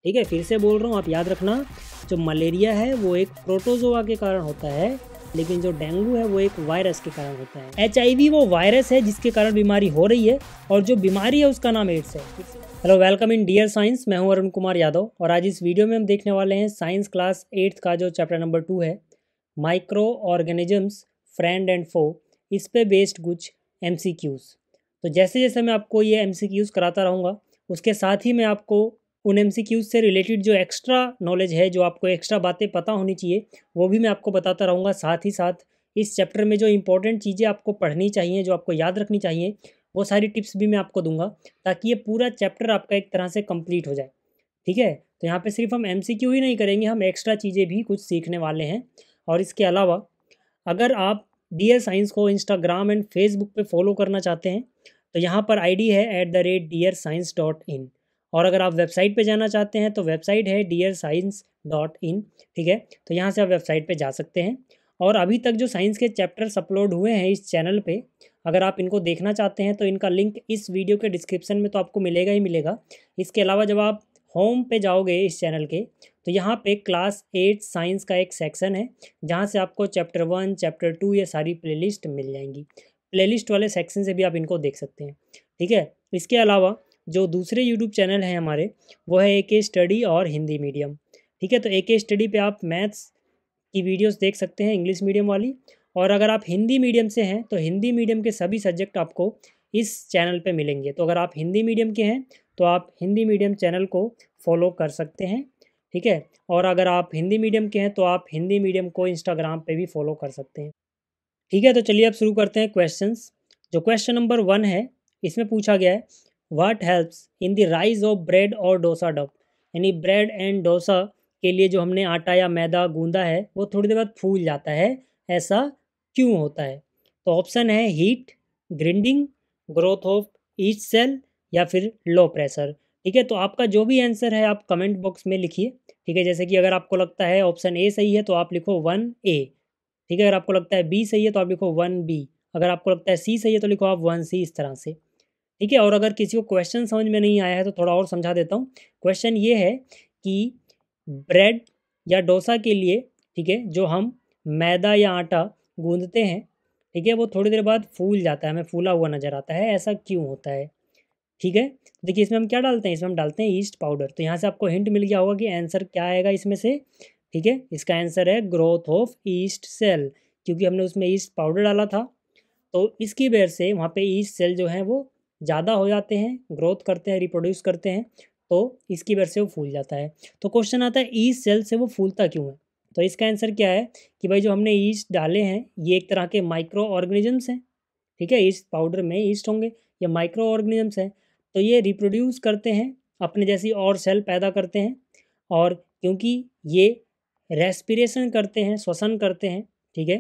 ठीक है, फिर से बोल रहा हूँ, आप याद रखना, जो मलेरिया है वो एक प्रोटोजोआ के कारण होता है, लेकिन जो डेंगू है वो एक वायरस के कारण होता है। HIV वो वायरस है जिसके कारण बीमारी हो रही है, और जो बीमारी है उसका नाम एड्स है। Hello, welcome in dear science. मैं हूं अरुण कुमार यादव, और आज इस वीडियो में हम देखने वाले हैं साइंस क्लास 8th का जो चैप्टर नंबर 2 है, माइक्रो ऑर्गेनिजम्स फ्रेंड एंड फो, इस पे बेस्ड कुछ MCQs। तो जैसे जैसे मैं आपको ये MCQs कराता रहूँगा, उसके साथ ही मैं आपको उन MCQs से रिलेटेड जो एक्स्ट्रा नॉलेज है, जो आपको एक्स्ट्रा बातें पता होनी चाहिए, वो भी मैं आपको बताता रहूँगा। साथ ही साथ इस चैप्टर में जो इंपॉर्टेंट चीज़ें आपको पढ़नी चाहिए, जो आपको याद रखनी चाहिए, वो सारी टिप्स भी मैं आपको दूंगा, ताकि ये पूरा चैप्टर आपका एक तरह से कंप्लीट हो जाए। ठीक है, तो यहाँ पे सिर्फ हम MCQ ही नहीं करेंगे, हम एक्स्ट्रा चीज़ें भी कुछ सीखने वाले हैं। और इसके अलावा अगर आप डियर साइंस को इंस्टाग्राम एंड फेसबुक पे फॉलो करना चाहते हैं, तो यहाँ पर ID है @dearscience.in। और अगर आप वेबसाइट पे जाना चाहते हैं तो वेबसाइट है dearscience.in। ठीक है, तो यहाँ से आप वेबसाइट पे जा सकते हैं। और अभी तक जो साइंस के चैप्टर्स अपलोड हुए हैं इस चैनल पे, अगर आप इनको देखना चाहते हैं तो इनका लिंक इस वीडियो के डिस्क्रिप्शन में तो आपको मिलेगा ही मिलेगा। इसके अलावा जब आप होम पे जाओगे इस चैनल के, तो यहाँ पे क्लास 8 साइंस का एक सेक्शन है, जहाँ से आपको चैप्टर 1 चैप्टर 2 ये सारी प्लेलिस्ट मिल जाएंगी। प्लेलिस्ट वाले सेक्शन से भी आप इनको देख सकते हैं। ठीक है, इसके अलावा जो दूसरे यूट्यूब चैनल हैं हमारे, वो है AK स्टडी और हिंदी मीडियम। ठीक है, तो AK स्टडी पे आप मैथ्स की वीडियोस देख सकते हैं, इंग्लिश मीडियम वाली। और अगर आप हिंदी मीडियम से हैं तो हिंदी मीडियम के सभी सब्जेक्ट आपको इस चैनल पे मिलेंगे। तो अगर आप हिंदी मीडियम के हैं तो आप हिंदी मीडियम चैनल को फॉलो कर सकते हैं। ठीक है, और अगर आप हिंदी मीडियम के हैं तो आप हिंदी मीडियम को इंस्टाग्राम पे भी फॉलो कर सकते हैं। ठीक है, तो चलिए अब शुरू करते हैं क्वेश्चंस। जो क्वेश्चन नंबर 1 है, इसमें पूछा गया है, what helps in the rise of bread और डोसा डो। यानी ब्रेड एंड डोसा के लिए जो हमने आटा या मैदा गूंदा है, वो थोड़ी देर बाद फूल जाता है, ऐसा क्यों होता है? तो ऑप्शन है heat, grinding, growth of yeast cell, या फिर लो प्रेशर। ठीक है, तो आपका जो भी आंसर है आप कमेंट बॉक्स में लिखिए। ठीक है, जैसे कि अगर आपको लगता है ऑप्शन A सही है तो आप लिखो 1A। ठीक है, अगर आपको लगता है B सही है तो आप लिखो 1B। अगर आपको लगता है C सही है तो लिखो आप 1C, इस तरह से। ठीक है, और अगर किसी को क्वेश्चन समझ में नहीं आया है तो थोड़ा और समझा देता हूँ। क्वेश्चन ये है कि ब्रेड या डोसा के लिए, ठीक है, जो हम मैदा या आटा गूंदते हैं, ठीक है, वो थोड़ी देर बाद फूल जाता है, हमें फूला हुआ नज़र आता है, ऐसा क्यों होता है? ठीक है, देखिए इसमें हम क्या डालते हैं, इसमें हम डालते हैं ईस्ट पाउडर। तो यहाँ से आपको हिंट मिल गया होगा कि आंसर क्या आएगा इसमें से। ठीक है, इसका आंसर है ग्रोथ ऑफ ईस्ट सेल, क्योंकि हमने उसमें ईस्ट पाउडर डाला था। तो इसकी वजह से वहाँ पे ईस्ट सेल जो हैं वो ज़्यादा हो जाते हैं, ग्रोथ करते हैं, रिप्रोड्यूस करते हैं, तो इसकी वजह से वो फूल जाता है। तो क्वेश्चन आता है ईस्ट सेल से वो फूलता क्यों है? तो इसका आंसर क्या है कि भाई जो हमने ईस्ट डाले हैं ये एक तरह के माइक्रो ऑर्गेनिजम्स हैं। ठीक है, ईस्ट पाउडर में ईस्ट होंगे, ये माइक्रो ऑर्गेनिजम्स हैं। तो ये रिप्रोड्यूस करते हैं, अपने जैसी और सेल पैदा करते हैं, और क्योंकि ये रेस्पिरेशन करते हैं, श्वसन करते हैं, ठीक है,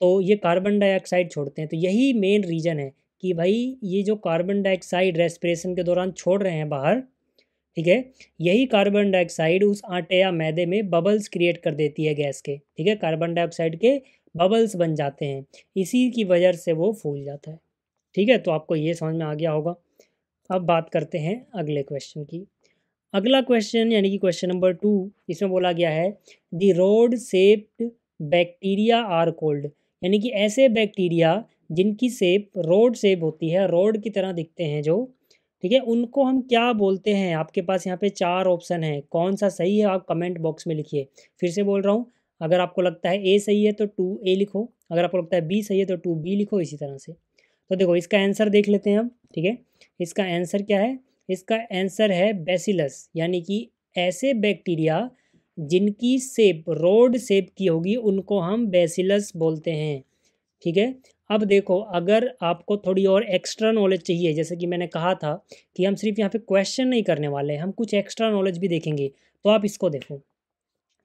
तो ये कार्बन डाइऑक्साइड छोड़ते हैं। तो यही मेन रीज़न है कि भाई ये जो कार्बन डाइऑक्साइड रेस्पिरेशन के दौरान छोड़ रहे हैं बाहर, ठीक है, यही कार्बन डाइऑक्साइड उस आटे या मैदे में बबल्स क्रिएट कर देती है गैस के। ठीक है, कार्बन डाइऑक्साइड के बबल्स बन जाते हैं, इसी की वजह से वो फूल जाता है। ठीक है, तो आपको ये समझ में आ गया होगा। अब बात करते हैं अगले क्वेश्चन की। अगला क्वेश्चन यानी कि क्वेश्चन नंबर 2, इसमें बोला गया है the rod shaped bacteria are called. यानी कि ऐसे बैक्टीरिया जिनकी शेप रोड शेप होती है, रोड की तरह दिखते हैं जो, ठीक है, उनको हम क्या बोलते हैं? आपके पास यहाँ पे 4 ऑप्शन है, कौन सा सही है आप कमेंट बॉक्स में लिखिए। फिर से बोल रहा हूँ, अगर आपको लगता है A सही है तो 2A लिखो, अगर आपको लगता है B सही है तो 2B लिखो, इसी तरह से। तो देखो इसका आंसर देख लेते हैं हम। ठीक है, इसका आंसर क्या है? इसका आंसर है बैसिलस। यानी कि ऐसे बैक्टीरिया जिनकी शेप रोड शेप की होगी उनको हम बैसिलस बोलते हैं। ठीक है, अब देखो अगर आपको थोड़ी और एक्स्ट्रा नॉलेज चाहिए, जैसे कि मैंने कहा था कि हम सिर्फ यहाँ पे क्वेश्चन नहीं करने वाले, हम कुछ एक्स्ट्रा नॉलेज भी देखेंगे, तो आप इसको देखो।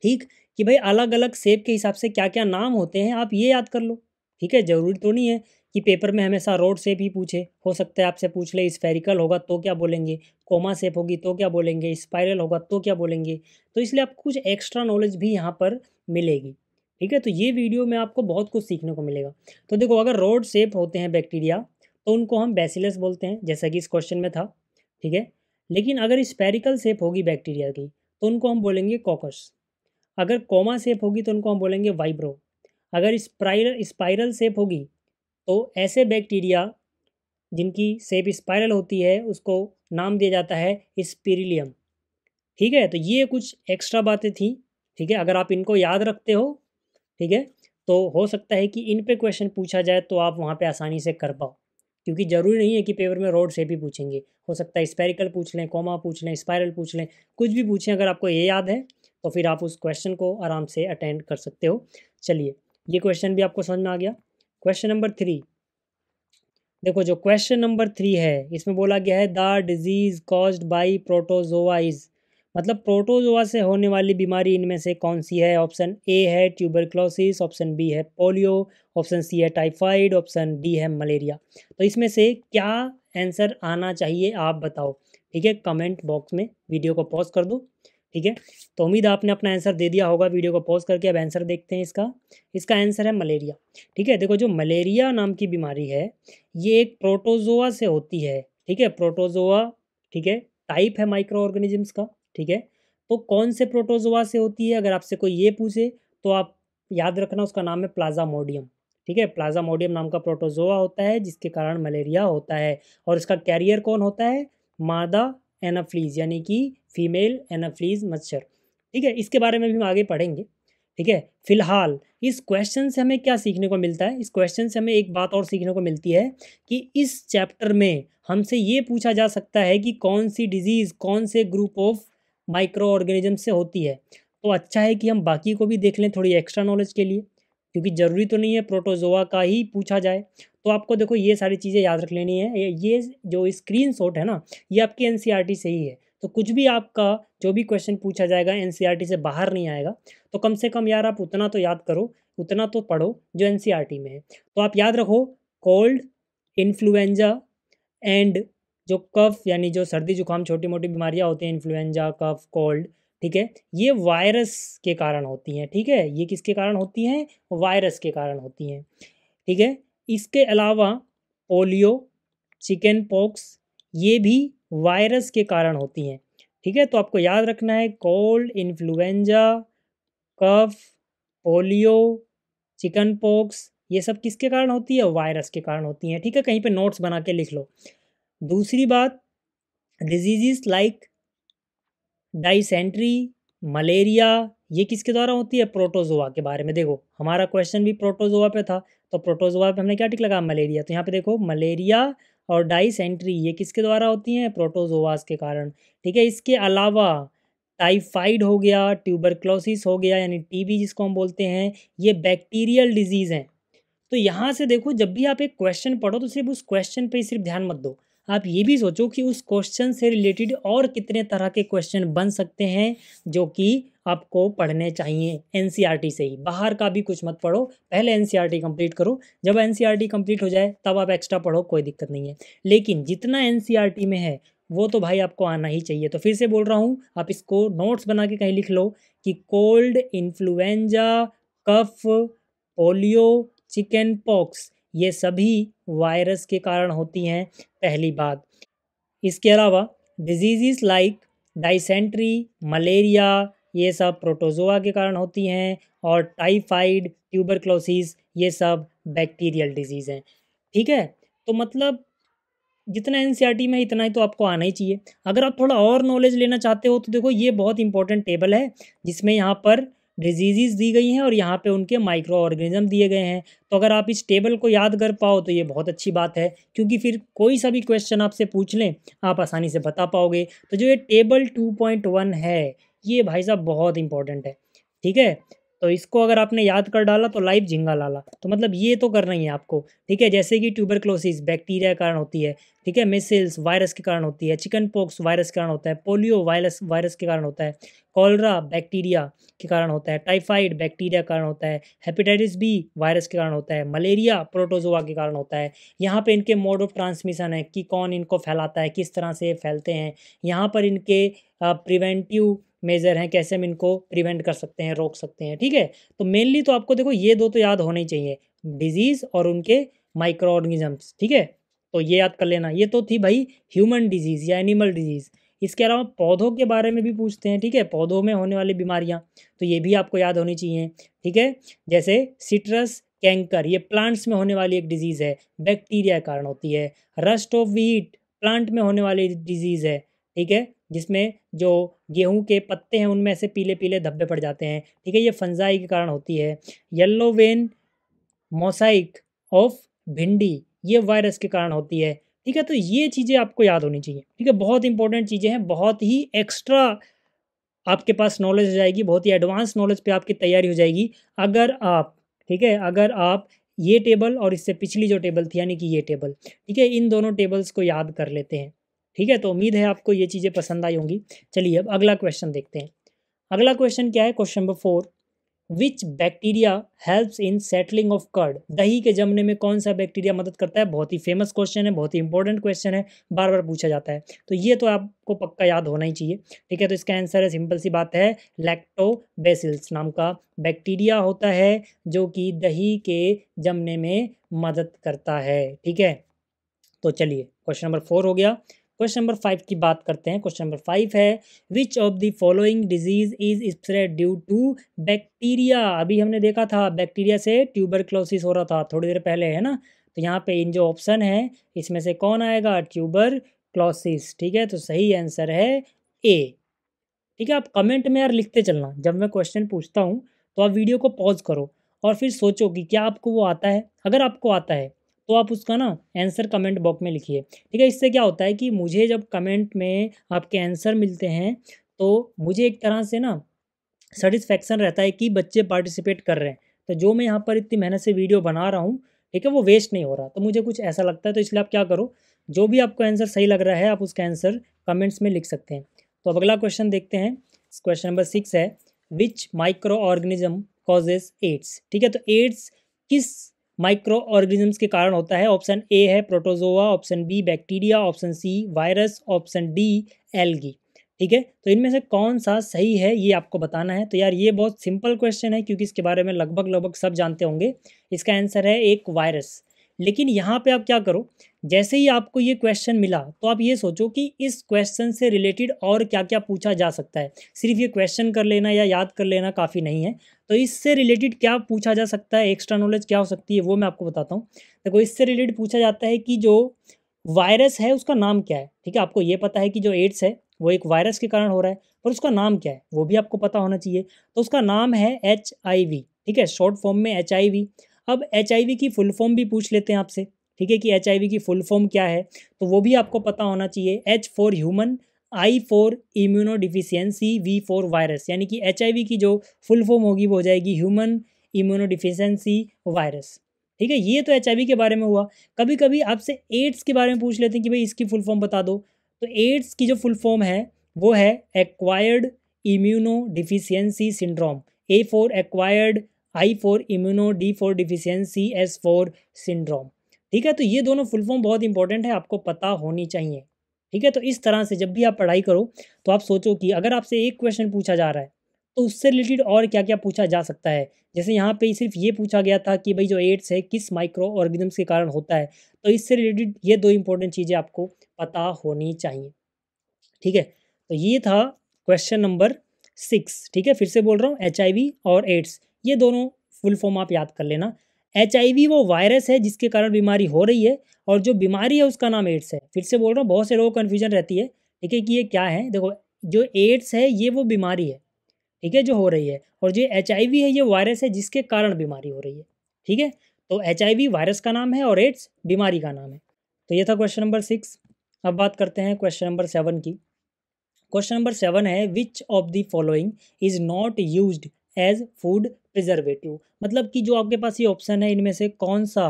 ठीक, कि भाई अलग अलग शेप के हिसाब से क्या क्या नाम होते हैं, आप ये याद कर लो। ठीक है, ज़रूरी तो नहीं है कि पेपर में हमेशा रोड शेप ही पूछे, हो सकता है आपसे पूछ ले स्फेरिकल होगा तो क्या बोलेंगे, कोमा शेप होगी तो क्या बोलेंगे, स्पाइरल होगा तो क्या बोलेंगे। तो इसलिए आपको कुछ एक्स्ट्रा नॉलेज भी यहाँ पर मिलेगी। ठीक है, तो ये वीडियो में आपको बहुत कुछ सीखने को मिलेगा। तो देखो अगर रोड शेप होते हैं बैक्टीरिया तो उनको हम बैसिलस बोलते हैं, जैसा कि इस क्वेश्चन में था। ठीक है, लेकिन अगर स्फेरिकल शेप होगी बैक्टीरिया की तो उनको हम बोलेंगे कॉकस। अगर कॉमा शेप होगी तो उनको हम बोलेंगे वाइब्रो। अगर स्पाइरल शेप होगी तो ऐसे बैक्टीरिया जिनकी शेप स्पाइरल होती है उसको नाम दिया जाता है स्पिरिलियम। ठीक है, तो ये कुछ एक्स्ट्रा बातें थी। ठीक है, अगर आप इनको याद रखते हो, ठीक है, तो हो सकता है कि इन पे क्वेश्चन पूछा जाए तो आप वहाँ पे आसानी से कर पाओ, क्योंकि ज़रूरी नहीं है कि पेपर में रोड शेप ही पूछेंगे। हो सकता है स्पेरिकल पूछ लें, कॉमा पूछ लें, स्पाइरल पूछ लें, कुछ भी पूछें। अगर आपको ये याद है तो फिर आप उस क्वेश्चन को आराम से अटेंड कर सकते हो। चलिए, ये क्वेश्चन भी आपको समझ में आ गया। क्वेश्चन नंबर 3 देखो, जो क्वेश्चन नंबर 3 है इसमें बोला गया है the disease caused by protozoa is, मतलब प्रोटोजोआ से होने वाली बीमारी इनमें से कौन सी है। ऑप्शन ए है ट्यूबरक्लोसिस, ऑप्शन बी है पोलियो, ऑप्शन सी है टाइफाइड, ऑप्शन डी है मलेरिया। तो इसमें से क्या आंसर आना चाहिए आप बताओ। ठीक है, कमेंट बॉक्स में वीडियो को पॉज कर दो। ठीक है, तो उम्मीद आपने अपना आंसर दे दिया होगा वीडियो को पॉज करके। अब आंसर देखते हैं इसका। इसका आंसर है मलेरिया। ठीक है, देखो जो मलेरिया नाम की बीमारी है ये एक प्रोटोजोआ से होती है। ठीक है, प्रोटोजोआ, ठीक है, टाइप है माइक्रो ऑर्गेनिजम्स का। ठीक है, तो कौन से प्रोटोजोआ से होती है, अगर आपसे कोई ये पूछे तो आप याद रखना उसका नाम है प्लाज्मोडियम। ठीक है, प्लाज्मोडियम नाम का प्रोटोजोआ होता है जिसके कारण मलेरिया होता है। और इसका कैरियर कौन होता है, मादा एनाफ्लीज, यानी कि फीमेल एनाफ्लीज मच्छर। ठीक है, इसके बारे में भी हम आगे पढ़ेंगे। ठीक है, फिलहाल इस क्वेश्चन से हमें क्या सीखने को मिलता है, इस क्वेश्चन से हमें एक बात और सीखने को मिलती है कि इस चैप्टर में हमसे ये पूछा जा सकता है कि कौन सी डिजीज़ कौन से ग्रुप ऑफ माइक्रो ऑर्गेनिज्म से होती है। तो अच्छा है कि हम बाकी को भी देख लें थोड़ी एक्स्ट्रा नॉलेज के लिए, क्योंकि ज़रूरी तो नहीं है प्रोटोजोआ का ही पूछा जाए। तो आपको देखो ये सारी चीज़ें याद रख लेनी है। ये जो स्क्रीनशॉट है ना, ये आपकी एनसीईआरटी से ही है। तो कुछ भी आपका जो भी क्वेश्चन पूछा जाएगा एनसीईआरटी से बाहर नहीं आएगा। तो कम से कम यार आप उतना तो याद करो, उतना तो पढ़ो जो एनसीईआरटी में है। तो आप याद रखो, कोल्ड, इन्फ्लुएंजा एंड जो कफ, यानी जो सर्दी जुकाम छोटी मोटी बीमारियां होती हैं, इन्फ्लुएंजा, कफ, कोल्ड, ठीक है, ये वायरस के कारण होती हैं। ठीक है, ये किसके कारण होती हैं, वायरस के कारण होती हैं। ठीक है, इसके अलावा पोलियो, चिकन पॉक्स, ये भी वायरस के कारण होती हैं। ठीक है, तो आपको याद रखना है कोल्ड, इन्फ्लुएंजा, कफ, पोलियो, चिकन पॉक्स, ये सब किसके कारण होती है, वायरस के कारण होती हैं। ठीक है, कहीं पे नोट्स बना के लिख लो। दूसरी बात, डिजीजेस लाइक डाइसेंट्री, मलेरिया, ये किसके द्वारा होती है, प्रोटोजोआ के बारे में। देखो हमारा क्वेश्चन भी प्रोटोजोआ पे था, तो प्रोटोजोआ पे हमने क्या टिक लगा, मलेरिया। तो यहाँ पे देखो मलेरिया और डाइसेंट्री ये किसके द्वारा होती हैं, प्रोटोजोआस के कारण। ठीक है, इसके अलावा टाइफाइड हो गया, ट्यूबरक्लोसिस हो गया, यानी टीबी जिसको हम बोलते हैं, ये बैक्टीरियल डिजीज़ हैं। तो यहाँ से देखो, जब भी आप एक क्वेश्चन पढ़ो तो सिर्फ उस क्वेश्चन पे ही सिर्फ ध्यान मत दो, आप ये भी सोचो कि उस क्वेश्चन से रिलेटेड और कितने तरह के क्वेश्चन बन सकते हैं जो कि आपको पढ़ने चाहिए एनसीईआरटी से ही। बाहर का भी कुछ मत पढ़ो, पहले एनसीईआरटी कंप्लीट करो। जब एनसीईआरटी कंप्लीट हो जाए तब आप एक्स्ट्रा पढ़ो, कोई दिक्कत नहीं है। लेकिन जितना एनसीईआरटी में है वो तो भाई आपको आना ही चाहिए। तो फिर से बोल रहा हूँ, आप इसको नोट्स बना के कहीं लिख लो कि कोल्ड, इन्फ्लुएंजा, कफ, पोलियो, चिकन पॉक्स, ये सभी वायरस के कारण होती हैं, पहली बात। इसके अलावा डिजीज़ लाइक डाइसेंट्री, मलेरिया, ये सब प्रोटोजोआ के कारण होती हैं। और टाइफाइड, ट्यूबरक्लोसिस, ये सब बैक्टीरियल डिजीज़ हैं। ठीक है, तो मतलब जितना एनसीईआरटी में है इतना ही तो आपको आना ही चाहिए। अगर आप थोड़ा और नॉलेज लेना चाहते हो तो देखो ये बहुत इंपॉर्टेंट टेबल है जिसमें यहाँ पर डिजीज़ दी गई हैं और यहाँ पे उनके माइक्रो ऑर्गेनिज्म दिए गए हैं। तो अगर आप इस टेबल को याद कर पाओ तो ये बहुत अच्छी बात है, क्योंकि फिर कोई सा भी क्वेश्चन आपसे पूछ लें आप आसानी से बता पाओगे। तो जो ये टेबल 2.1 है ये भाई साहब बहुत इंपॉर्टेंट है। ठीक है, तो इसको अगर आपने याद कर डाला तो लाइफ झिंगा लाला। तो मतलब ये तो करना ही है आपको। ठीक है, जैसे कि ट्यूबरक्लोसिस बैक्टीरिया के कारण होती है। ठीक है, मिसिल्स वायरस के कारण होती है, चिकन पॉक्स वायरस के कारण होता है, पोलियो वायरस के कारण होता है, कॉलरा बैक्टीरिया के कारण होता है, टाइफाइड बैक्टीरिया के कारण होता है, हेपेटाइटिस बी वायरस के कारण होता है, मलेरिया प्रोटोजोआ के कारण होता है। यहाँ पे इनके मोड ऑफ ट्रांसमिशन है कि कौन इनको फैलाता है, किस तरह से फैलते हैं। यहाँ पर इनके प्रिवेंटिव मेजर हैं, कैसे हम इनको प्रिवेंट कर सकते हैं, रोक सकते हैं। ठीक है, तो मेनली तो आपको देखो ये दो तो याद होने ही चाहिए, डिजीज़ और उनके माइक्रो ऑर्गेनिजम्स। ठीक है, तो ये याद कर लेना। ये तो थी भाई ह्यूमन डिजीज़ या एनिमल डिजीज़। इसके अलावा पौधों के बारे में भी पूछते हैं, ठीक है, पौधों में होने वाली बीमारियां, तो ये भी आपको याद होनी चाहिए, ठीक है। जैसे सिट्रस कैंकर, ये प्लांट्स में होने वाली एक डिजीज़ है, बैक्टीरिया के कारण होती है। रस्ट ऑफ व्हीट प्लांट में होने वाली डिजीज़ है, ठीक है, जिसमें जो गेहूं के पत्ते हैं उनमें से पीले पीले धब्बे पड़ जाते हैं, ठीक है, ये फंजाई के कारण होती है। येलो वेन मोसाइक ऑफ भिंडी, ये वायरस के कारण होती है, ठीक है। तो ये चीज़ें आपको याद होनी चाहिए, ठीक है, बहुत इंपॉर्टेंट चीज़ें हैं, बहुत ही एक्स्ट्रा आपके पास नॉलेज हो जाएगी, बहुत ही एडवांस नॉलेज पे आपकी तैयारी हो जाएगी अगर आप, ठीक है, अगर आप ये टेबल और इससे पिछली जो टेबल थी यानी कि ये टेबल, ठीक है, इन दोनों टेबल्स को याद कर लेते हैं, ठीक है। तो उम्मीद है आपको ये चीज़ें पसंद आई होंगी। चलिए अब अगला क्वेश्चन देखते हैं। अगला क्वेश्चन क्या है, question number 4, which bacteria helps in settling of curd, दही के जमने में कौन सा बैक्टीरिया मदद करता है। बहुत ही फेमस क्वेश्चन है, बहुत ही इंपॉर्टेंट क्वेश्चन है, बार बार पूछा जाता है, तो ये तो आपको पक्का याद होना ही चाहिए, ठीक है। तो इसका आंसर है, सिंपल सी बात है, लैक्टोबैसिलस नाम का बैक्टीरिया होता है जो कि दही के जमने में मदद करता है, ठीक है। तो चलिए क्वेश्चन नंबर 4 हो गया। क्वेश्चन नंबर 5 की बात करते हैं। क्वेश्चन नंबर 5 है, which of the following disease is spread due to bacteria. अभी हमने देखा था बैक्टीरिया से ट्यूबरक्लोसिस हो रहा था थोड़ी देर पहले, है ना। तो यहाँ पे इन जो ऑप्शन है इसमें से कौन आएगा, ट्यूबरक्लोसिस, ठीक है। तो सही आंसर है ए, ठीक है। आप कमेंट में यार लिखते चलना, जब मैं क्वेश्चन पूछता हूँ तो आप वीडियो को पॉज करो और फिर सोचो कि क्या आपको वो आता है। अगर आपको आता है तो आप उसका ना आंसर कमेंट बॉक्स में लिखिए, ठीक है। इससे क्या होता है कि मुझे जब कमेंट में आपके आंसर मिलते हैं तो मुझे एक तरह से ना सेटिस्फेक्शन रहता है कि बच्चे पार्टिसिपेट कर रहे हैं। तो जो मैं यहाँ पर इतनी मेहनत से वीडियो बना रहा हूँ, ठीक है, वो वेस्ट नहीं हो रहा, तो मुझे कुछ ऐसा लगता है। तो इसलिए आप क्या करो, जो भी आपको आंसर सही लग रहा है आप उसका आंसर कमेंट्स में लिख सकते हैं। तो अब अगला क्वेश्चन देखते हैं। क्वेश्चन नंबर 6 है, विच माइक्रो ऑर्गेनिज्म कॉजेज एड्स, ठीक है। तो एड्स किस माइक्रो ऑर्गेनिजम्स के कारण होता है। ऑप्शन ए है protozoa, option B bacteria, option C virus, option D algae, ठीक है। तो इनमें से कौन सा सही है ये आपको बताना है। तो यार ये बहुत सिंपल क्वेश्चन है क्योंकि इसके बारे में लगभग सब जानते होंगे। इसका आंसर है एक वायरस। लेकिन यहाँ पे आप क्या करो, जैसे ही आपको ये क्वेश्चन मिला तो आप ये सोचो कि इस क्वेश्चन से रिलेटेड और क्या क्या पूछा जा सकता है। सिर्फ ये क्वेश्चन कर लेना या याद कर लेना काफ़ी नहीं है। तो इससे रिलेटेड क्या पूछा जा सकता है, एक्स्ट्रा नॉलेज क्या हो सकती है वो मैं आपको बताता हूँ। देखो इससे रिलेटेड पूछा जाता है कि जो वायरस है उसका नाम क्या है, ठीक है। आपको ये पता है कि जो एड्स है वो एक वायरस के कारण हो रहा है, पर उसका नाम क्या है वो भी आपको पता होना चाहिए। तो उसका नाम है HIV, ठीक है, शॉर्ट फॉर्म में HIV। अब HIV की फुल फॉर्म भी पूछ लेते हैं आपसे, ठीक है, कि HIV की फुल फॉर्म क्या है, तो वो भी आपको पता होना चाहिए। H for human, I for immuno deficiency, V for virus, यानी कि HIV की जो फुल फॉर्म होगी वो हो जाएगी ह्यूमन इम्यूनो डिफिशियंसी वायरस, ठीक है। ये तो HIV के बारे में हुआ। कभी कभी आपसे एड्स के बारे में पूछ लेते हैं कि भाई इसकी फुल फॉर्म बता दो। तो एड्स की जो फुल फॉर्म है वो है acquired immuno deficiency syndrome. A for acquired, I for immuno, D for deficiency, S for syndrome, ठीक है। तो ये दोनों फुल फॉर्म बहुत इंपॉर्टेंट है, आपको पता होनी चाहिए, ठीक है। तो इस तरह से जब भी आप पढ़ाई करो तो आप सोचो कि अगर आपसे एक क्वेश्चन पूछा जा रहा है तो उससे रिलेटेड और क्या क्या पूछा जा सकता है। जैसे यहाँ पे सिर्फ ये पूछा गया था कि भाई जो एड्स है किस माइक्रो ऑर्गेनिज्म के कारण होता है, तो इससे रिलेटेड ये दो इंपॉर्टेंट चीज़ें आपको पता होनी चाहिए, ठीक है। तो ये था क्वेश्चन नंबर 6, ठीक है। फिर से बोल रहा हूँ, HIV और एड्स ये दोनों फुल फॉर्म आप याद कर लेना। HIV वो वायरस है जिसके कारण बीमारी हो रही है और जो बीमारी है उसका नाम एड्स है। फिर से बोल रहा हूँ, बहुत से लोगों को कन्फ्यूजन रहती है, ठीक है, कि ये क्या है। देखो जो एड्स है ये वो बीमारी है, ठीक है, जो हो रही है, और जो HIV है ये वायरस है जिसके कारण बीमारी हो रही है, ठीक है। तो HIV वायरस का नाम है और एड्स बीमारी का नाम है। तो ये था क्वेश्चन नंबर 6। अब बात करते हैं क्वेश्चन नंबर 7 की। क्वेश्चन नंबर 7 है, which of the following is not used as food preservative. मतलब कि जो आपके पास ये ऑप्शन है इनमें से कौन सा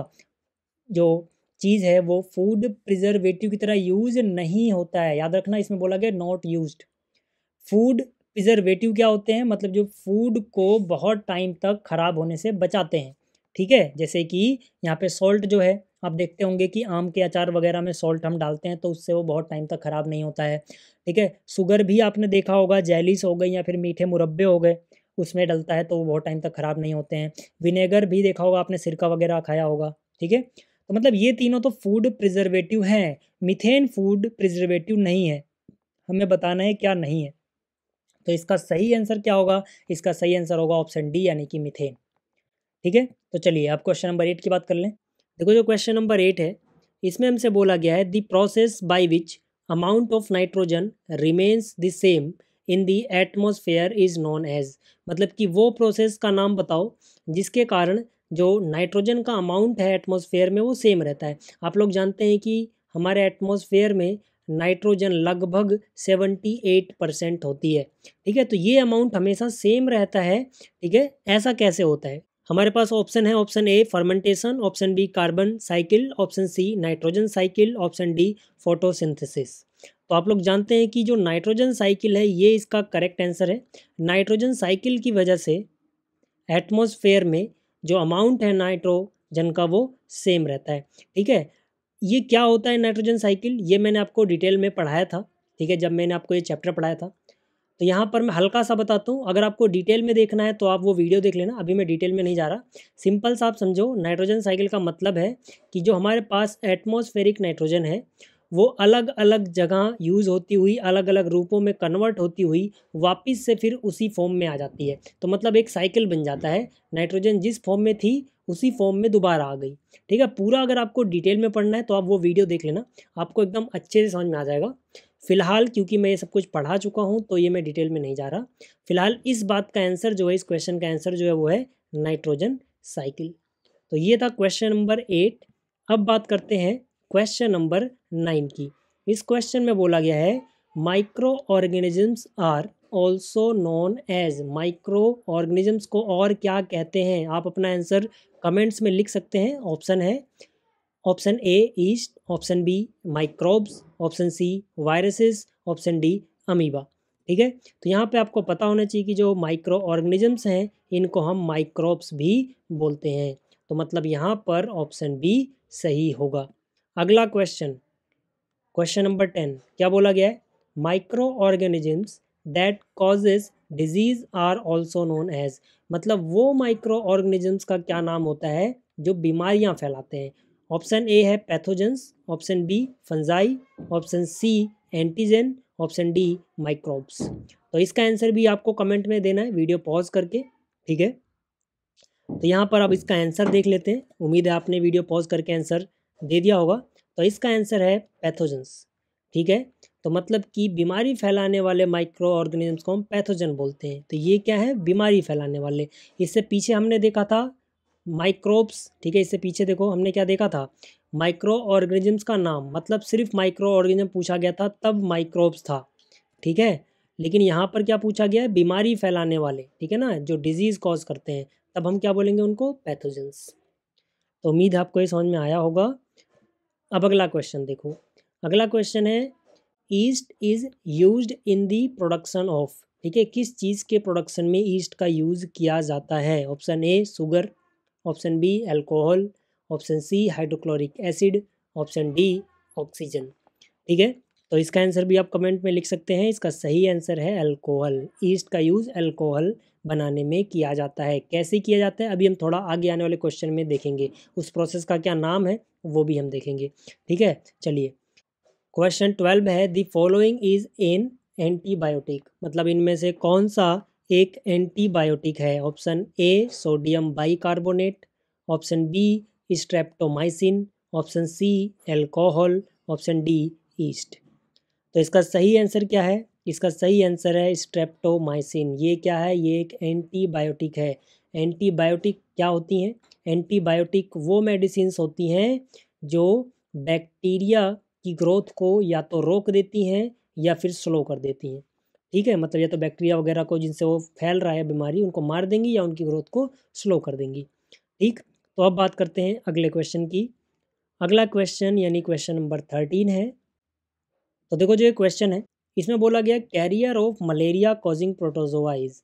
जो चीज़ है वो फूड प्रिजर्वेटिव की तरह यूज नहीं होता है। याद रखना, इसमें बोला गया नॉट यूज्ड। फूड प्रिजर्वेटिव क्या होते हैं, मतलब जो फूड को बहुत टाइम तक ख़राब होने से बचाते हैं, ठीक है। जैसे कि यहाँ पे सॉल्ट जो है, आप देखते होंगे कि आम के अचार वगैरह में सॉल्ट हम डालते हैं तो उससे वो बहुत टाइम तक ख़राब नहीं होता है, ठीक है। शुगर भी आपने देखा होगा, जेलीस हो गई या फिर मीठे मुरब्बे हो गए, उसमें डलता है तो वो बहुत टाइम तक ख़राब नहीं होते हैं। विनेगर भी देखा होगा आपने, सिरका वगैरह खाया होगा, ठीक है। तो मतलब ये तीनों तो फूड प्रिजर्वेटिव हैं। मीथेन फूड प्रिजर्वेटिव नहीं है, हमें बताना है क्या नहीं है। तो इसका सही आंसर क्या होगा? इसका सही आंसर होगा ऑप्शन डी यानी कि मीथेन। ठीक है, तो चलिए आप क्वेश्चन नंबर 8 की बात कर लें। देखो जो क्वेश्चन नंबर 8 है, इसमें हमसे बोला गया है the process by which amount of nitrogen remains the same in the atmosphere is known as. मतलब कि वो प्रोसेस का नाम बताओ जिसके कारण जो नाइट्रोजन का अमाउंट है एटमॉस्फेयर में वो सेम रहता है। आप लोग जानते हैं कि हमारे एटमॉस्फेयर में नाइट्रोजन लगभग 78% होती है। ठीक है, तो ये अमाउंट हमेशा सेम रहता है। ठीक है, ऐसा कैसे होता है? हमारे पास ऑप्शन है, option A fermentation, option B carbon cycle, option C nitrogen cycle, option D photosynthesis. तो आप लोग जानते हैं कि जो नाइट्रोजन साइकिल है ये इसका करेक्ट आंसर है। नाइट्रोजन साइकिल की वजह से एटमॉस्फेयर में जो अमाउंट है नाइट्रोजन का वो सेम रहता है। ठीक है, ये क्या होता है नाइट्रोजन साइकिल, ये मैंने आपको डिटेल में पढ़ाया था। ठीक है, जब मैंने आपको ये चैप्टर पढ़ाया था। तो यहाँ पर मैं हल्का सा बताता हूँ, अगर आपको डिटेल में देखना है तो आप वो वीडियो देख लेना, अभी मैं डिटेल में नहीं जा रहा। सिंपल सा आप समझो, नाइट्रोजन साइकिल का मतलब है कि जो हमारे पास एटमॉस्फेरिक नाइट्रोजन है वो अलग अलग जगह यूज़ होती हुई अलग अलग रूपों में कन्वर्ट होती हुई वापस से फिर उसी फॉर्म में आ जाती है। तो मतलब एक साइकिल बन जाता है, नाइट्रोजन जिस फॉर्म में थी उसी फॉर्म में दोबारा आ गई। ठीक है, पूरा अगर आपको डिटेल में पढ़ना है तो आप वो वीडियो देख लेना, आपको एकदम अच्छे से समझ में आ जाएगा। फिलहाल क्योंकि मैं ये सब कुछ पढ़ा चुका हूँ तो ये मैं डिटेल में नहीं जा रहा। फिलहाल इस बात का आंसर जो है, इस क्वेश्चन का आंसर जो है वो है नाइट्रोजन साइकिल। तो ये था क्वेश्चन नंबर 8। अब बात करते हैं क्वेश्चन नंबर 9 की। इस क्वेश्चन में बोला गया है micro organisms are also known as. Micro organisms को और क्या कहते हैं? आप अपना आंसर कमेंट्स में लिख सकते हैं। ऑप्शन है, option A yeast, option B microbes, option C viruses, option D amoeba. ठीक है, तो यहाँ पे आपको पता होना चाहिए कि जो माइक्रो ऑर्गेनिजम्स हैं इनको हम माइक्रोब्स भी बोलते हैं। तो मतलब यहाँ पर ऑप्शन बी सही होगा। अगला क्वेश्चन, क्वेश्चन नंबर 10 क्या बोला गया है? Micro organisms that causes disease are also known as. मतलब वो माइक्रो ऑर्गेनिजम्स का क्या नाम होता है जो बीमारियां फैलाते हैं? ऑप्शन ए है pathogens, option B fungi, option C antigen, option D microbes. तो इसका आंसर भी आपको कमेंट में देना है वीडियो पॉज करके। ठीक है, तो यहाँ पर अब इसका आंसर देख लेते हैं। उम्मीद है आपने वीडियो पॉज करके आंसर दे दिया होगा। तो इसका आंसर है पैथोजेंस। ठीक है, तो मतलब कि बीमारी फैलाने वाले माइक्रो ऑर्गेनिजम्स को हम पैथोजन बोलते हैं। तो ये क्या है? बीमारी फैलाने वाले। इससे पीछे हमने देखा था माइक्रोब्स। ठीक है, इससे पीछे देखो हमने क्या देखा था? माइक्रो ऑर्गेनिजम्स का नाम, मतलब सिर्फ माइक्रो ऑर्गेनिज्म पूछा गया था तब माइक्रोब्स था। ठीक है, लेकिन यहाँ पर क्या पूछा गया है? बीमारी फैलाने वाले। ठीक है ना, जो डिजीज़ कॉज करते हैं, तब हम क्या बोलेंगे उनको? पैथोजेंस। तो उम्मीद है आपको ये समझ में आया होगा। अब अगला क्वेश्चन देखो। अगला क्वेश्चन है east is used in the production of. ठीक है, किस चीज़ के प्रोडक्शन में ईस्ट का यूज़ किया जाता है? Option A sugar, option B alcohol, option C hydrochloric acid, option D oxygen. ठीक है, तो इसका आंसर भी आप कमेंट में लिख सकते हैं। इसका सही आंसर है अल्कोहल। ईस्ट का यूज़ अल्कोहल बनाने में किया जाता है। कैसे किया जाता है अभी हम थोड़ा आगे आने वाले क्वेश्चन में देखेंगे, उस प्रोसेस का क्या नाम है वो भी हम देखेंगे। ठीक है, चलिए क्वेश्चन 12 है the following is an antibiotic. मतलब इनमें से कौन सा एक एंटीबायोटिक है? Option A sodium bicarbonate, option B streptomycin, option C alcohol, option D yeast. तो इसका सही आंसर क्या है? इसका सही आंसर है स्ट्रेप्टोमाइसिन। ये क्या है? ये एक एंटीबायोटिक है। एंटीबायोटिक क्या होती हैं? एंटीबायोटिक वो मेडिसिन्स होती हैं जो बैक्टीरिया की ग्रोथ को या तो रोक देती हैं या फिर स्लो कर देती हैं। ठीक है, मतलब या तो बैक्टीरिया वगैरह को जिनसे वो फैल रहा है बीमारी उनको मार देंगी या उनकी ग्रोथ को स्लो कर देंगी। ठीक, तो अब बात करते हैं अगले क्वेश्चन की। अगला क्वेश्चन यानी क्वेश्चन नंबर 13 है। तो देखो जो ये क्वेश्चन है इसमें बोला गया carrier of malaria causing protozoa is.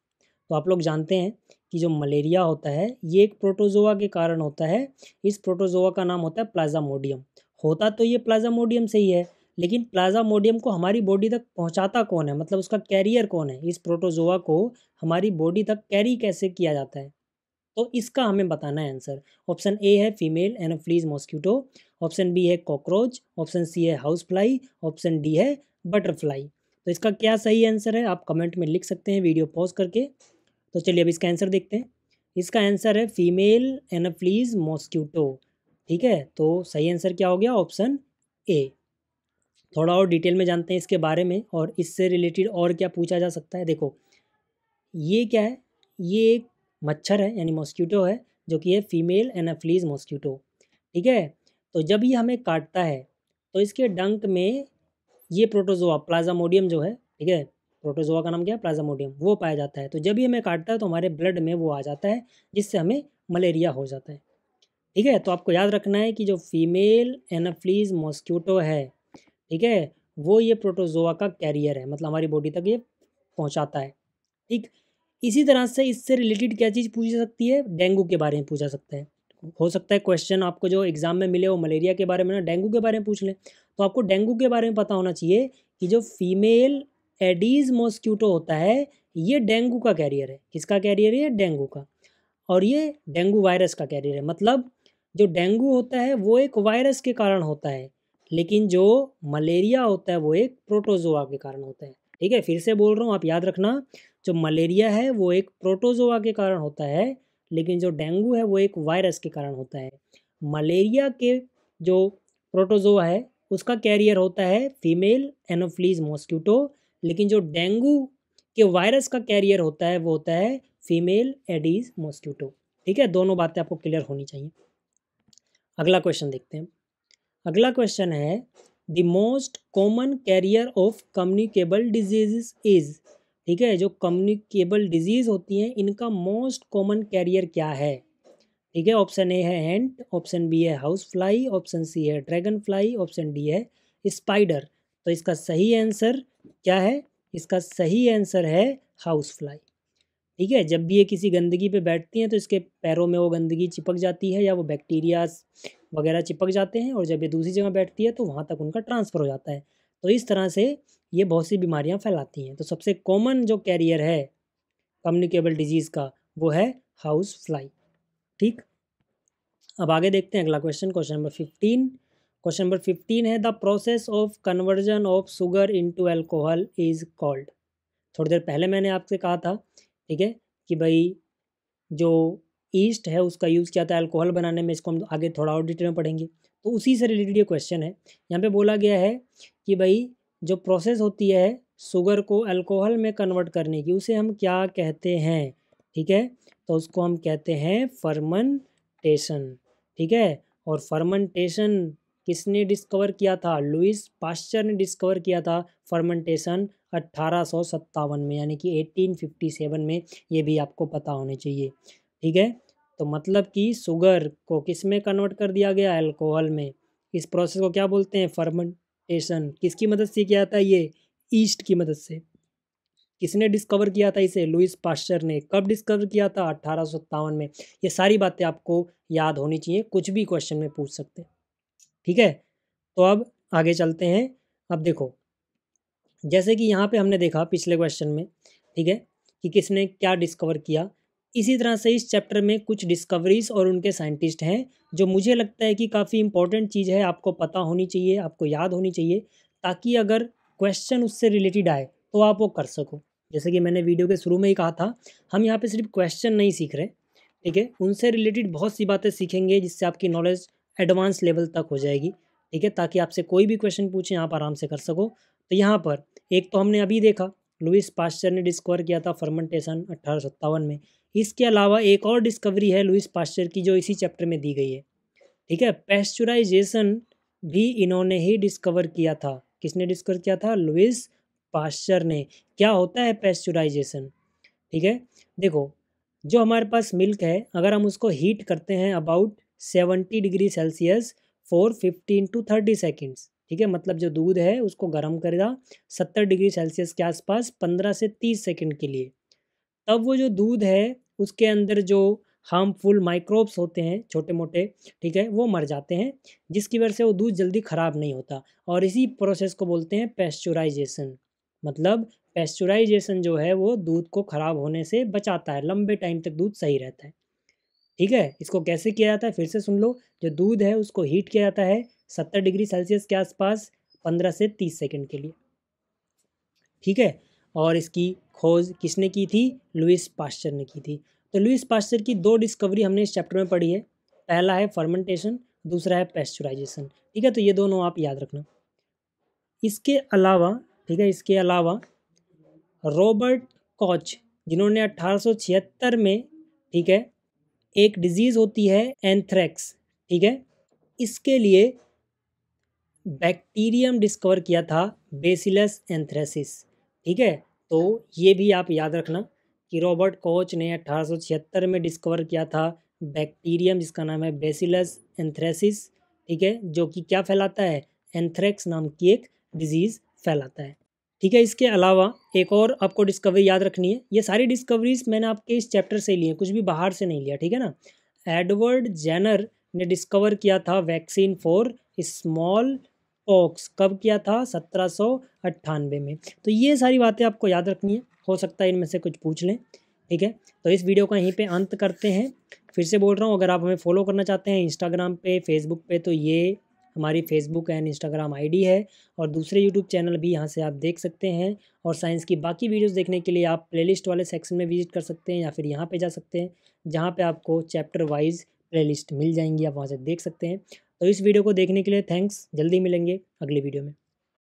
तो आप लोग जानते हैं कि जो मलेरिया होता है ये एक प्रोटोजोआ के कारण होता है। इस प्रोटोजोआ का नाम होता है प्लाज्मोडियम। होता तो ये प्लाज्मोडियम से ही है, लेकिन प्लाज्मोडियम को हमारी बॉडी तक पहुंचाता कौन है? मतलब उसका कैरियर कौन है? इस प्रोटोजोआ को हमारी बॉडी तक कैरी कैसे किया जाता है? तो इसका हमें बताना है आंसर। ऑप्शन ए है female anopheles mosquito, option B है कॉकरोच, ऑप्शन सी है हाउस फ्लाई, ऑप्शन डी है बटरफ्लाई। तो इसका क्या सही आंसर है आप कमेंट में लिख सकते हैं वीडियो पॉज करके। तो चलिए अब इसका आंसर देखते हैं। इसका आंसर है फीमेल एनाफ्लीज मॉस्क्यूटो। ठीक है, तो सही आंसर क्या हो गया? Option A. थोड़ा और डिटेल में जानते हैं इसके बारे में और इससे रिलेटेड और क्या पूछा जा सकता है। देखो ये क्या है, ये एक मच्छर है यानी मॉस्क्यूटो है, जो कि है फीमेल एनाफ्लीज मॉस्क्यूटो। ठीक है, तो जब ये हमें काटता है तो इसके डंक में ये प्रोटोजोआ प्लाज्मोडियम जो है, ठीक है, प्रोटोजोआ का नाम क्या है? प्लाज्मोडियम, वो पाया जाता है। तो जब ये हमें काटता है तो हमारे ब्लड में वो आ जाता है, जिससे हमें मलेरिया हो जाता है। ठीक है, तो आपको याद रखना है कि जो फीमेल एनाफ्लीज मॉस्क्यूटो है, ठीक है, वो ये प्रोटोजोआ का कैरियर है, मतलब हमारी बॉडी तक ये पहुंचाता है। ठीक, इसी तरह से इससे रिलेटेड क्या चीज़ पूछी जा सकती है? डेंगू के बारे में पूछा सकता है। हो सकता है क्वेश्चन आपको जो एग्जाम में मिले वो मलेरिया के बारे में ना डेंगू के बारे में पूछ लें। तो आपको डेंगू के बारे में पता होना चाहिए कि जो फीमेल एडीज मॉस्क्यूटो होता है, ये डेंगू का कैरियर है। किसका कैरियर है? डेंगू का। और ये डेंगू वायरस का कैरियर है। मतलब जो डेंगू होता है वो एक वायरस के कारण होता है, लेकिन जो मलेरिया होता है वो एक प्रोटोजोआ के कारण होता है। ठीक है, फिर से बोल रहा हूँ, आप याद रखना, जो मलेरिया है वो एक प्रोटोजोआ के कारण होता है, लेकिन जो डेंगू है वो एक वायरस के कारण होता है। मलेरिया के जो प्रोटोजोआ है उसका कैरियर होता है फीमेल एनोफ्लीज मॉस्क्यूटो, लेकिन जो डेंगू के वायरस का कैरियर होता है वो होता है फीमेल एडीज मॉस्क्यूटो। ठीक है, दोनों बातें आपको क्लियर होनी चाहिए। अगला क्वेश्चन देखते हैं। अगला क्वेश्चन है the most common carrier of communicable disease is. ठीक है, जो कम्युनिकेबल डिजीज होती हैं इनका मोस्ट कॉमन कैरियर क्या है? ठीक है, ऑप्शन ए है एंट, ऑप्शन बी है हाउस फ्लाई, ऑप्शन सी है ड्रैगन फ्लाई, ऑप्शन डी है स्पाइडर। तो इसका सही आंसर क्या है? इसका सही आंसर है हाउस फ्लाई। ठीक है, जब भी ये किसी गंदगी पे बैठती हैं तो इसके पैरों में वो गंदगी चिपक जाती है या वो बैक्टीरिया वगैरह चिपक जाते हैं, और जब ये दूसरी जगह बैठती है तो वहाँ तक उनका ट्रांसफ़र हो जाता है। तो इस तरह से ये बहुत सी बीमारियाँ फैलाती हैं। तो सबसे कॉमन जो कैरियर है कम्युनिकेबल डिजीज़ का वो है हाउस फ्लाई। ठीक, अब आगे देखते हैं अगला question, question number 15। Question number 15 है the process of conversion of sugar into alcohol is called. थोड़ी देर पहले मैंने आपसे कहा था, ठीक है, कि भाई जो ईस्ट है उसका यूज़ किया था अल्कोहल बनाने में। इसको हम आगे थोड़ा और डिटेल में पढ़ेंगे। तो उसी से रिलेटेड ये क्वेश्चन है। यहाँ पे बोला गया है कि भाई जो प्रोसेस होती है शुगर को अल्कोहल में कन्वर्ट करने की, उसे हम क्या कहते हैं? ठीक है, तो उसको हम कहते हैं फर्मेंटेशन। ठीक है, और फर्मेंटेशन किसने डिस्कवर किया था? लुइस पाश्चर ने डिस्कवर किया था फर्मेंटेशन 1857 में, यानी कि 1857 में। ये भी आपको पता होने चाहिए। ठीक है, तो मतलब कि शुगर को किस में कन्वर्ट कर दिया गया? अल्कोहल में। इस प्रोसेस को क्या बोलते हैं? फर्मेंटेशन। किसकी मदद से किया था ये? ईस्ट की मदद से। किसने डिस्कवर किया था इसे? लुइस पाश्चर ने। कब डिस्कवर किया था? 1857 में। ये सारी बातें आपको याद होनी चाहिए, कुछ भी क्वेश्चन में पूछ सकते हैं। ठीक है, तो अब आगे चलते हैं। अब देखो, जैसे कि यहाँ पे हमने देखा पिछले क्वेश्चन में, ठीक है, कि किसने क्या डिस्कवर किया, इसी तरह से इस चैप्टर में कुछ डिस्कवरीज और उनके साइंटिस्ट हैं जो मुझे लगता है कि काफ़ी इंपॉर्टेंट चीज़ है, आपको पता होनी चाहिए, आपको याद होनी चाहिए, ताकि अगर क्वेश्चन उससे रिलेटेड आए तो आप वो कर सको। जैसे कि मैंने वीडियो के शुरू में ही कहा था, हम यहाँ पे सिर्फ क्वेश्चन नहीं सीख रहे, ठीक है, उनसे रिलेटेड बहुत सी बातें सीखेंगे जिससे आपकी नॉलेज एडवांस लेवल तक हो जाएगी। ठीक है, ताकि आपसे कोई भी क्वेश्चन पूछें आप आराम से कर सको। तो यहाँ पर एक तो हमने अभी देखा, लुइस पाश्चर ने डिस्कवर किया था फर्मेंटेशन 1857 में। इसके अलावा एक और डिस्कवरी है लुइस पाश्चर की जो इसी चैप्टर में दी गई है। ठीक है, पेस्चुराइजेशन भी इन्होंने ही डिस्कवर किया था। किसने डिस्कवर किया था? लुइस पाश्चर ने। क्या होता है पेस्चुराइजेशन? ठीक है, देखो, जो हमारे पास मिल्क है अगर हम उसको हीट करते हैं about 70 degree Celsius for 15 to 30 seconds, ठीक है, मतलब जो दूध है उसको गर्म करेगा 70 डिग्री सेल्सियस के आसपास 15 से 30 सेकेंड के लिए, तब वो जो दूध है उसके अंदर जो हार्मफुल माइक्रोब्स होते हैं छोटे मोटे, ठीक है, वो मर जाते हैं, जिसकी वजह से वो दूध जल्दी ख़राब नहीं होता। और इसी प्रोसेस को बोलते हैं पेस्चुराइजेशन। मतलब पेस्चुराइजेशन जो है वो दूध को ख़राब होने से बचाता है, लंबे टाइम तक दूध सही रहता है। ठीक है, इसको कैसे किया जाता है फिर से सुन लो। जो दूध है उसको हीट किया जाता है 70 डिग्री सेल्सियस के आसपास 15 से 30 सेकेंड के लिए। ठीक है। और इसकी खोज किसने की थी? लुइस पास्चर ने की थी। तो लुइस पास्चर की 2 डिस्कवरी हमने इस चैप्टर में पढ़ी है। पहला है फर्मेंटेशन, दूसरा है पेस्चुराइजेशन। ठीक है, तो ये दोनों आप याद रखना। इसके अलावा, ठीक है, इसके अलावा रॉबर्ट कॉच, जिन्होंने 1876 में, ठीक है, एक डिजीज़ होती है एंथ्रेक्स, ठीक है, इसके लिए बैक्टीरियम डिस्कवर किया था, बेसिलस एंथ्रेसिस। ठीक है, तो ये भी आप याद रखना कि रॉबर्ट कॉच ने 1876 में डिस्कवर किया था बैक्टीरियम जिसका नाम है बेसिलस एंथ्रेसिस। ठीक है, जो कि क्या फैलाता है? एंथ्रेक्स नाम की एक डिजीज़ फैलाता है। ठीक है, इसके अलावा एक और आपको डिस्कवरी याद रखनी है। ये सारी डिस्कवरीज मैंने आपके इस चैप्टर से ली है, कुछ भी बाहर से नहीं लिया। ठीक है ना। एडवर्ड जेनर ने डिस्कवर किया था वैक्सीन फॉर स्मॉल पॉक्स। कब किया था? 1798 में। तो ये सारी बातें आपको याद रखनी है, हो सकता है इनमें से कुछ पूछ लें। ठीक है, तो इस वीडियो का यहीं पे अंत करते हैं। फिर से बोल रहा हूँ, अगर आप हमें फॉलो करना चाहते हैं इंस्टाग्राम पे, फेसबुक पे, तो ये हमारी फेसबुक एंड इंस्टाग्राम आईडी है। और दूसरे यूट्यूब चैनल भी यहाँ से आप देख सकते हैं। और साइंस की बाकी वीडियोस देखने के लिए आप प्लेलिस्ट वाले सेक्शन में विजिट कर सकते हैं, या फिर यहाँ पे जा सकते हैं जहाँ पे आपको चैप्टर वाइज प्लेलिस्ट मिल जाएंगी, आप वहाँ से देख सकते हैं। तो इस वीडियो को देखने के लिए थैंक्स। जल्दी मिलेंगे अगली वीडियो में।